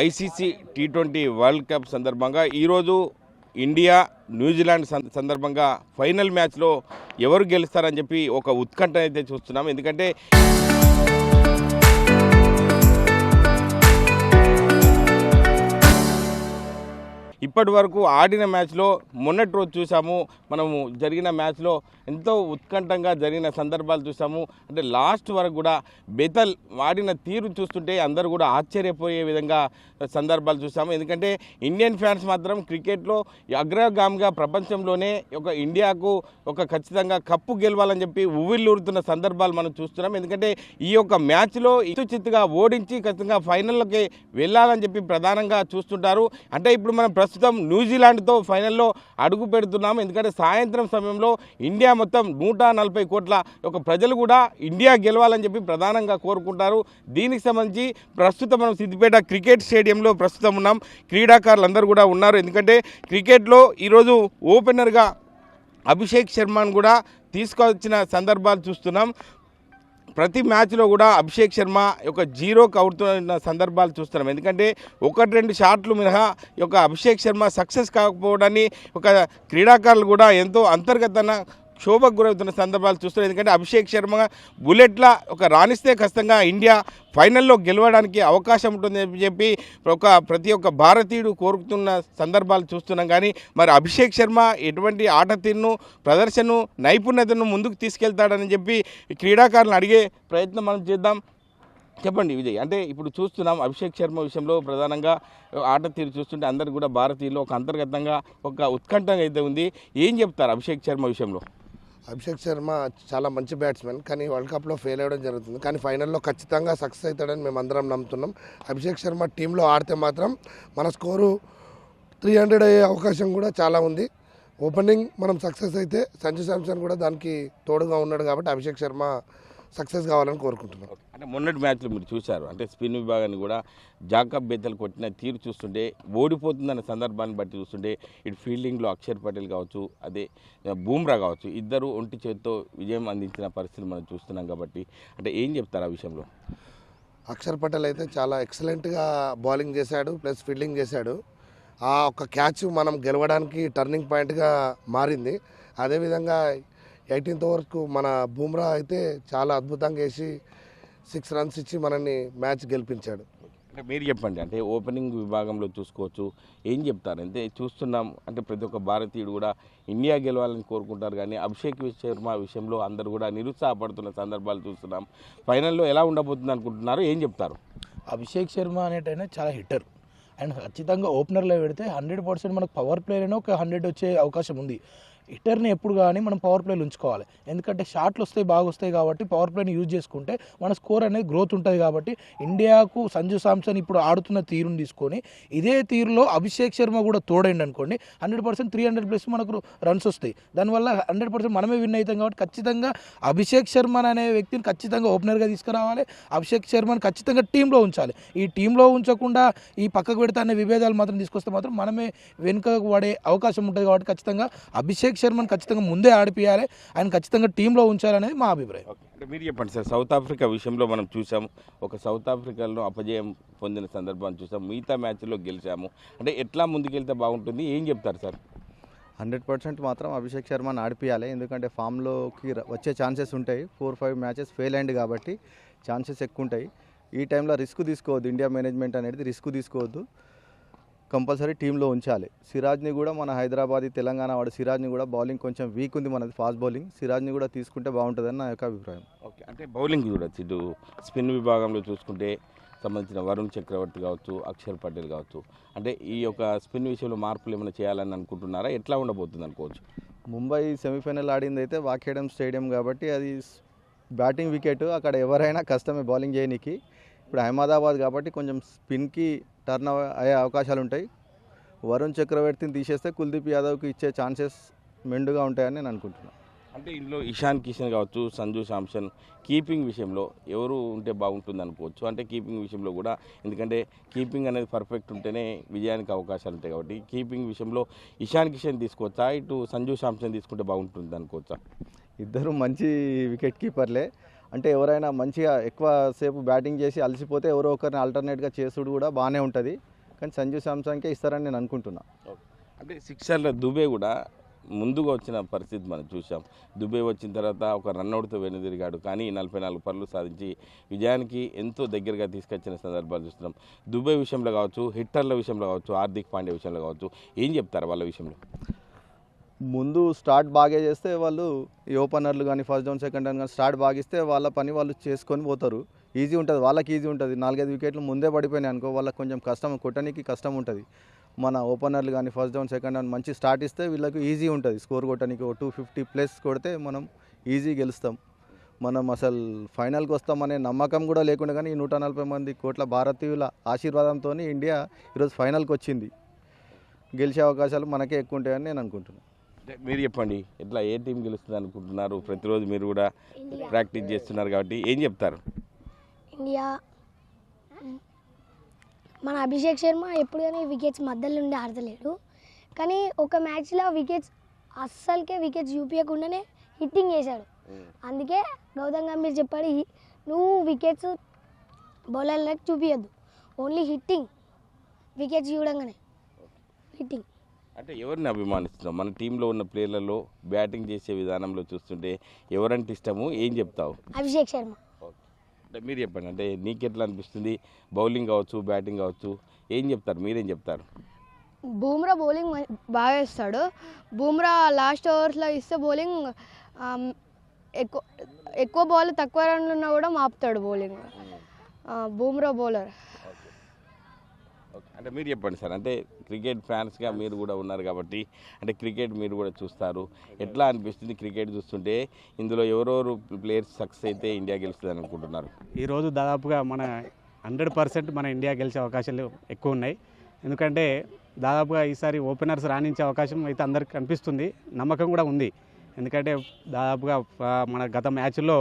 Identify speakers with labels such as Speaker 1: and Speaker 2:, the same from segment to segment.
Speaker 1: ICC T20 world cup సందర్భంగా ఈరోజు India New Zealand సందర్భంగా ఫైనల్ మ్యాచ్లో ఎవరు గెలుస్తారని చెప్పి ఒక ఉత్కంఠ అయితే చూస్తున్నాం. ఎందుకంటే ఇప్పటి వరకు ఆడిన మ్యాచ్లో మొన్నటి రోజు చూసాము, మనము జరిగిన మ్యాచ్లో ఎంతో ఉత్కంఠంగా జరిగిన సందర్భాలు చూసాము. అంటే లాస్ట్ వరకు కూడా బెతల్ ఆడిన తీరు చూస్తుంటే అందరూ కూడా ఆశ్చర్యపోయే విధంగా సందర్భాలు చూసాము. ఎందుకంటే ఇండియన్ ఫ్యాన్స్ మాత్రం క్రికెట్లో అగ్రగామిగా ప్రపంచంలోనే ఒక ఇండియాకు ఒక ఖచ్చితంగా కప్పు గెలవాలని చెప్పి ఉవ్విళ్ళూరుతున్న సందర్భాలు మనం చూస్తున్నాం. ఎందుకంటే ఈ యొక్క మ్యాచ్లో చిత్తుగా ఓడించి ఖచ్చితంగా ఫైనల్లోకి వెళ్ళాలని చెప్పి ప్రధానంగా చూస్తుంటారు. అంటే ఇప్పుడు మనం ప్రస్తుతం న్యూజిలాండ్తో ఫైనల్లో అడుగు పెడుతున్నాము. ఎందుకంటే సాయంత్రం సమయంలో ఇండియా మొత్తం 140 కోట్ల ఒక ప్రజలు కూడా ఇండియా గెలవాలని చెప్పి ప్రధానంగా కోరుకుంటారు. దీనికి సంబంధించి ప్రస్తుతం మనం సిద్దిపేట క్రికెట్ స్టేడియంలో ప్రస్తుతం ఉన్నాం. క్రీడాకారులు అందరూ కూడా ఉన్నారు. ఎందుకంటే క్రికెట్లో ఈరోజు ఓపెనర్గా అభిషేక్ శర్మను కూడా తీసుకొచ్చిన సందర్భాలు చూస్తున్నాం. ప్రతి మ్యాచ్లో కూడా అభిషేక్ శర్మ ఒక జీరోకి అవుతున్న సందర్భాలు చూస్తున్నాం. ఎందుకంటే 1-2 షాట్లు మినహా ఒక అభిషేక్ శర్మ సక్సెస్ కాకపోవడాన్ని ఒక క్రీడాకారులు కూడా ఎంతో అంతర్గతన క్షోభకు గురవుతున్న సందర్భాలు చూస్తున్నాం. ఎందుకంటే అభిషేక్ శర్మ బుల్లెట్లా ఒక రాణిస్తే ఖచ్చితంగా ఇండియా ఫైనల్లో గెలవడానికి అవకాశం ఉంటుందని చెప్పి ప్రతి ఒక్క భారతీయుడు కోరుతున్న సందర్భాలు చూస్తున్నాం. కానీ మరి అభిషేక్ శర్మ ఎటువంటి ఆట తీరును ప్రదర్శనను నైపుణ్యతను ముందుకు తీసుకెళ్తాడని చెప్పి క్రీడాకారులను అడిగే ప్రయత్నం మనం చేద్దాం. చెప్పండి విజయ్, అంటే ఇప్పుడు చూస్తున్నాం అభిషేక్ శర్మ విషయంలో ప్రధానంగా ఆట తీరు చూస్తుంటే అందరు కూడా భారతీయులు ఒక అంతర్గతంగా ఒక ఉత్కంఠంగా అయితే ఉంది. ఏం చెప్తారు అభిషేక్ శర్మ విషయంలో?
Speaker 2: అభిషేక్ శర్మ చాలా మంచి బ్యాట్స్మెన్, కానీ వరల్డ్ కప్లో ఫెయిల్ అవ్వడం జరుగుతుంది. కానీ ఫైనల్లో ఖచ్చితంగా సక్సెస్ అవుతాడని మేము అందరం నమ్ముతున్నాం. అభిషేక్ శర్మ టీంలో ఆడితే మాత్రం మన స్కోరు 300 అయ్యే అవకాశం కూడా చాలా ఉంది. ఓపెనింగ్ మనం సక్సెస్ అయితే సంజు శాంసన్ కూడా దానికి తోడుగా ఉన్నాడు కాబట్టి అభిషేక్ శర్మ సక్సెస్ కావాలని కోరుకుంటున్నాం.
Speaker 1: అంటే మొన్నటి మ్యాచ్లో మీరు చూశారు, అంటే స్పిన్ విభాగాన్ని కూడా జాకబ్ బెతల్ కొట్టిన తీరు చూస్తుంటే ఓడిపోతుందన్న సందర్భాన్ని బట్టి చూస్తుంటే ఇటు ఫీల్డింగ్లో అక్షర్ పటేల్ కావచ్చు, అదే బూమ్రా కావచ్చు, ఇద్దరు ఒంటి చేతితో విజయం అందించిన పరిస్థితి మనం చూస్తున్నాం. కాబట్టి అంటే ఏం చెప్తారు ఆ విషయంలో?
Speaker 2: అక్షర్ పటేల్ అయితే చాలా ఎక్సలెంట్గా బౌలింగ్ చేశాడు, ప్లస్ ఫీల్డింగ్ చేశాడు. ఆ ఒక్క క్యాచ్ మనం గెలవడానికి టర్నింగ్ పాయింట్గా మారింది. అదేవిధంగా 18th ఓవర్కు మన బూమ్రా అయితే చాలా అద్భుతంగా వేసి 6 runs ఇచ్చి మనల్ని మ్యాచ్ గెలిపించాడు.
Speaker 1: అంటే మీరు చెప్పండి, అంటే ఓపెనింగ్ విభాగంలో చూసుకోవచ్చు, ఏం చెప్తారు? అంటే చూస్తున్నాం, అంటే ప్రతి ఒక్క భారతీయుడు కూడా ఇండియా గెలవాలని కోరుకుంటారు. కానీ అభిషేక్ శర్మ విషయంలో అందరూ కూడా నిరుత్సాహపడుతున్న సందర్భాలు చూస్తున్నాం. ఫైనల్లో ఎలా ఉండబోతుంది అనుకుంటున్నారు? ఏం చెప్తారు?
Speaker 3: అభిషేక్ శర్మ అనేటైనా చాలా హిట్టర్ అండ్ ఖచ్చితంగా ఓపెనర్లో పెడితే 100% మనకు పవర్ ప్లేలోనే ఒక 100 వచ్చే అవకాశం ఉంది. హిట్టర్ని ఎప్పుడు కానీ మనం పవర్ ప్లేలు ఉంచుకోవాలి. ఎందుకంటే షాట్లు వస్తాయి, బాగా వస్తాయి కాబట్టి పవర్ ప్లేని యూజ్ చేసుకుంటే మన స్కోర్ అనేది గ్రోత్ ఉంటుంది. కాబట్టి ఇండియాకు సంజు శాంసన్ ఇప్పుడు ఆడుతున్న తీరుని తీసుకొని ఇదే తీరులో అభిషేక్ శర్మ కూడా తోడైండి అనుకోండి, 100% 300+ మనకు రన్స్ వస్తాయి. దానివల్ల 100% మనమే విన్ అవుతాం. కాబట్టి ఖచ్చితంగా అభిషేక్ శర్మ అనే వ్యక్తిని ఖచ్చితంగా ఓపెనర్గా తీసుకురావాలి. అభిషేక్ శర్మని ఖచ్చితంగా టీంలో ఉంచాలి. ఈ టీంలో ఉంచకుండా ఈ పక్కకు పెడతా అనే విభేదాలు మాత్రం తీసుకొస్తే మాత్రం మనమే వెనుకకు పడే అవకాశం ఉంటుంది. కాబట్టి ఖచ్చితంగా అభిషేక్ శర్మను ఖచ్చితంగా ముందే ఆడిపియాలి, ఆయన ఖచ్చితంగా టీంలో ఉంచాలనేది మా అభిప్రాయం.
Speaker 1: అంటే మీరు చెప్పండి సార్, సౌత్ ఆఫ్రికా విషయంలో మనం చూసాము, ఒక సౌత్ ఆఫ్రికాలో అపజయం పొందిన సందర్భాన్ని చూసాం, మిగతా మ్యాచ్లో గెలిచాము. అంటే ఎట్లా ముందుకెళ్తే బాగుంటుంది, ఏం చెప్తారు సార్?
Speaker 4: 100% మాత్రం అభిషేక్ శర్మని ఆడిపియాలి. ఎందుకంటే ఫామ్లోకి వచ్చే ఛాన్సెస్ ఉంటాయి. 4-5 మ్యాచెస్ ఫెయిల్ అయింది కాబట్టి ఛాన్సెస్ ఎక్కువ ఉంటాయి. ఈ టైంలో రిస్క్ తీసుకోవద్దు, ఇండియా మేనేజ్మెంట్ అనేది రిస్క్ తీసుకోవద్దు, కంపల్సరీ టీంలో ఉంచాలి. సిరాజ్ని కూడా మన హైదరాబాద్ తెలంగాణ వాడు సిరాజ్ని కూడా బౌలింగ్ కొంచెం వీక్ ఉంది, మనది ఫాస్ట్ బౌలింగ్, సిరాజ్ని కూడా తీసుకుంటే బాగుంటుందని నా యొక్క అభిప్రాయం.
Speaker 1: ఓకే, అంటే బౌలింగ్ చూడొచ్చు, ఇటు స్పిన్ విభాగంలో చూసుకుంటే సంబంధించిన వరుణ్ చక్రవర్తి కావచ్చు, అక్షర్ పటేల్ కావచ్చు, అంటే ఈ యొక్క స్పిన్ విషయంలో మార్పులు ఏమైనా చేయాలని అనుకుంటున్నారా? ఎట్లా ఉండబోతుంది అనుకోవచ్చు?
Speaker 4: ముంబై సెమీఫైనల్ ఆడింది అయితే వాకేడం స్టేడియం కాబట్టి అది బ్యాటింగ్ వికెట్, అక్కడ ఎవరైనా కష్టమే బౌలింగ్ చేయనీకి. ఇప్పుడు అహ్మదాబాద్ కాబట్టి కొంచెం స్పిన్కి టర్న్ అయ్యే అవకాశాలు ఉంటాయి. వరుణ్ చక్రవర్తిని తీసేస్తే కుల్దీప్ యాదవ్కి ఇచ్చే ఛాన్సెస్ మెండుగా ఉంటాయని నేను అనుకుంటున్నాను.
Speaker 1: అంటే ఇందులో ఇషాన్ కిషన్ కావచ్చు, సంజు శాంసన్ కీపింగ్ విషయంలో ఎవరు ఉంటే బాగుంటుంది అనుకోవచ్చు? అంటే కీపింగ్ విషయంలో కూడా, ఎందుకంటే కీపింగ్ అనేది పర్ఫెక్ట్ ఉంటేనే విజయానికి అవకాశాలు ఉంటాయి. కాబట్టి కీపింగ్ విషయంలో ఇషాన్ కిషన్ తీసుకోవచ్చా, ఇటు సంజు శాంసన్ తీసుకుంటే బాగుంటుంది అనుకోవచ్చా?
Speaker 4: ఇద్దరు మంచి వికెట్ కీపర్లే. అంటే ఎవరైనా మంచిగా ఎక్కువసేపు బ్యాటింగ్ చేసి అలసిపోతే ఎవరో ఒకరిని ఆల్టర్నేట్గా చేసుడు కూడా బాగానే ఉంటుంది. కానీ సంజు శాంసన్కే ఇస్తారని నేను అనుకుంటున్నా.
Speaker 1: అంటే సిక్సర్ల దుబే కూడా ముందుగా వచ్చిన పరిస్థితి మనం చూసాం. దుబే వచ్చిన తర్వాత ఒక రన్అట్తో వెనుదిరిగాడు, కానీ 44 పరుగులు సాధించి విజయానికి ఎంతో దగ్గరగా తీసుకొచ్చిన సందర్భాలు చూస్తున్నాం. దుబే విషయంలో కావచ్చు, హిట్టర్ల విషయంలో కావచ్చు, హార్దిక్ పాండ్యా విషయంలో కావచ్చు, ఏం చెప్తారు వాళ్ళ విషయంలో?
Speaker 4: ముందు స్టార్ట్ బాగా చేస్తే వాళ్ళు ఈ ఓపెనర్లు కానీ ఫస్ట్ డౌన్ సెకండ్ డౌన్ కానీ స్టార్ట్ బాగా ఇస్తే వాళ్ళ పని వాళ్ళు చేసుకొని పోతారు. ఈజీ ఉంటుంది, వాళ్ళకి ఈజీ ఉంటుంది. 4-5 వికెట్లు ముందే పడిపోయినాయి అనుకో, వాళ్ళకి కొంచెం కష్టం, కొట్టడానికి కష్టం ఉంటుంది. మన ఓపెనర్లు కానీ ఫస్ట్ డౌన్ సెకండ్ డౌన్ మంచి స్టార్ట్ ఇస్తే వీళ్ళకి ఈజీ ఉంటుంది స్కోర్ కొట్టడానికి. 250+ కొడితే మనం ఈజీ గెలుస్తాం. మనం అసలు ఫైనల్కి వస్తామనే నమ్మకం కూడా లేకుండా, కానీ ఈ 140 కోట్ల భారతీయుల ఆశీర్వాదంతో ఇండియా ఈరోజు ఫైనల్కి వచ్చింది. గెలిచే అవకాశాలు మనకే ఎక్కువ ఉంటాయని నేను అనుకుంటున్నాను.
Speaker 1: మీరు చెప్పండి, ఎట్లా ఏ టీం గెలుస్తుంది అనుకుంటున్నారు? ప్రతిరోజు మీరు కూడా ప్రాక్టీస్ చేస్తున్నారు కాబట్టి ఏం చెప్తారు?
Speaker 5: ఇండియా. మన అభిషేక్ శర్మ ఎప్పుడు కానీ వికెట్స్ మధ్యలో నుండి ఆడతలేడు, కానీ ఒక మ్యాచ్లో అస్సలకే వికెట్స్ చూపించకుండానే హిట్టింగ్ చేశాడు. అందుకే గౌతమ్ గంభీర్ చెప్పాడు, నువ్వు వికెట్స్ బౌలర్లకు చూపించద్దు, ఓన్లీ హిట్టింగ్, వికెట్స్ చూడంగానే హిట్టింగ్.
Speaker 1: అంటే ఎవరిని అభిమానిస్తున్నావు? మన టీంలో ఉన్న ప్లేయర్లలో బ్యాటింగ్ చేసే విధానంలో చూస్తుంటే ఎవరంటే ఇష్టము, ఏం చెప్తావు?
Speaker 5: అభిషేక్ శర్మ.
Speaker 1: అంటే మీరు చెప్పండి, అంటే నీకెట్లా అనిపిస్తుంది? బౌలింగ్ కావచ్చు, బ్యాటింగ్ కావచ్చు, ఏం చెప్తారు? మీరేం చెప్తారు?
Speaker 6: బూమ్రా బౌలింగ్ బాగా ఇస్తాడు. బూమ్రా లాస్ట్ ఓవర్స్లో ఇస్తే బౌలింగ్ ఎక్కువ బాల్ తక్కువ రన్లు ఉన్నా కూడా మాపుతాడు బౌలింగ్. బూమ్రా బౌలర్.
Speaker 1: అంటే మీరు చెప్పండి సార్, అంటే క్రికెట్ ఫ్యాన్స్గా మీరు కూడా ఉన్నారు కాబట్టి, అంటే క్రికెట్ మీరు కూడా చూస్తారు, ఎట్లా అనిపిస్తుంది క్రికెట్ చూస్తుంటే? ఇందులో ఎవరెవరు ప్లేయర్స్ సక్సెస్ అయితే ఇండియా గెలుస్తుంది అని అనుకుంటున్నారు?
Speaker 7: ఈరోజు దాదాపుగా మన 100% మన ఇండియా గెలిచే అవకాశాలు ఎక్కువ ఉన్నాయి. ఎందుకంటే దాదాపుగా ఈసారి ఓపెనర్స్ రాణించే అవకాశం అయితే అందరికి కనిపిస్తుంది, నమ్మకం కూడా ఉంది. ఎందుకంటే దాదాపుగా మన గత మ్యాచ్లో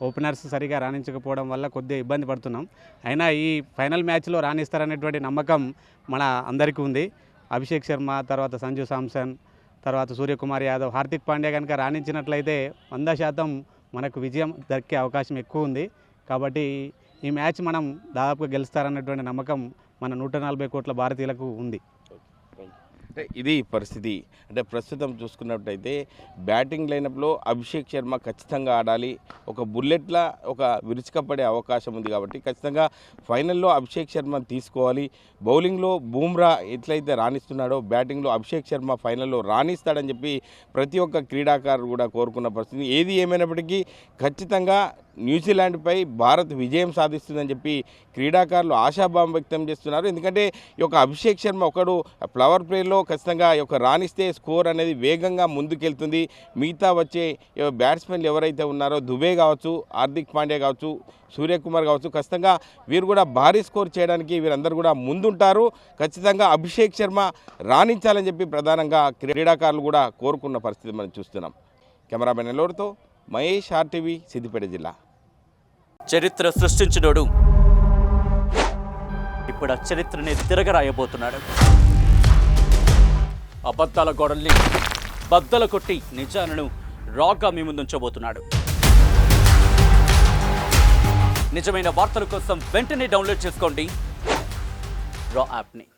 Speaker 7: ఓపెనర్స్ సరిగా రాణించకపోవడం వల్ల కొద్దిగా ఇబ్బంది పడుతున్నాం. అయినా ఈ ఫైనల్ మ్యాచ్లో రాణిస్తారనేటువంటి నమ్మకం మన అందరికీ ఉంది. అభిషేక్ శర్మ, తర్వాత సంజు శాంసన్, తర్వాత సూర్యకుమార్ యాదవ్, హార్దిక్ పాండ్యా కనుక రాణించినట్లయితే 100% మనకు విజయం దక్కే అవకాశం ఎక్కువ ఉంది. కాబట్టి ఈ మ్యాచ్ మనం దాదాపుగా గెలుస్తారన్నటువంటి నమ్మకం మన 140 కోట్ల భారతీయులకు ఉంది.
Speaker 1: అంటే ఇది పరిస్థితి. అంటే ప్రస్తుతం చూసుకున్నట్టయితే బ్యాటింగ్ లైనప్లో అభిషేక్ శర్మ ఖచ్చితంగా ఆడాలి, ఒక బుల్లెట్లా ఒక విరుచుకపడే అవకాశం ఉంది కాబట్టి ఖచ్చితంగా ఫైనల్లో అభిషేక్ శర్మను తీసుకోవాలి. బౌలింగ్లో బూమ్రా ఎట్లయితే రాణిస్తున్నాడో బ్యాటింగ్లో అభిషేక్ శర్మ ఫైనల్లో రాణిస్తాడని చెప్పి ప్రతి ఒక్క క్రీడాకారుడు కూడా కోరుకున్న పరిస్థితి. ఏది ఏమైనప్పటికీ ఖచ్చితంగా న్యూజిలాండ్పై భారత్ విజయం సాధిస్తుందని చెప్పి క్రీడాకారులు ఆశాభావం వ్యక్తం చేస్తున్నారు. ఎందుకంటే ఈ యొక్క అభిషేక్ శర్మ ఒకడు ఫ్లవర్ ప్లేలో ఖచ్చితంగా ఈ యొక్క రాణిస్తే స్కోర్ అనేది వేగంగా ముందుకెళ్తుంది. మిగతా వచ్చే బ్యాట్స్మెన్లు ఎవరైతే ఉన్నారో దుబే కావచ్చు, హార్దిక్ పాండ్యా కావచ్చు, సూర్యకుమార్ కావచ్చు, ఖచ్చితంగా వీరు కూడా భారీ స్కోర్ చేయడానికి వీరందరూ కూడా ముందుంటారు. ఖచ్చితంగా అభిషేక్ శర్మ రాణించాలని చెప్పి ప్రధానంగా క్రీడాకారులు కూడా కోరుకున్న పరిస్థితి మనం చూస్తున్నాం. కెమెరామెన్ ఎల్లోడితో మహేష్, RTV, సిద్దిపేట జిల్లా.
Speaker 8: చరిత్ర సృష్టించినోడు ఇప్పుడు ఆ చరిత్రని తిరగరాయబోతున్నాడు. అబద్ధాల గోడల్ని బద్దలు కొట్టి నిజాలను రాగా మీ ముందుంచబోతున్నాడు. నిజమైన వార్తల కోసం వెంటనే డౌన్లోడ్ చేసుకోండి రా యాప్ని.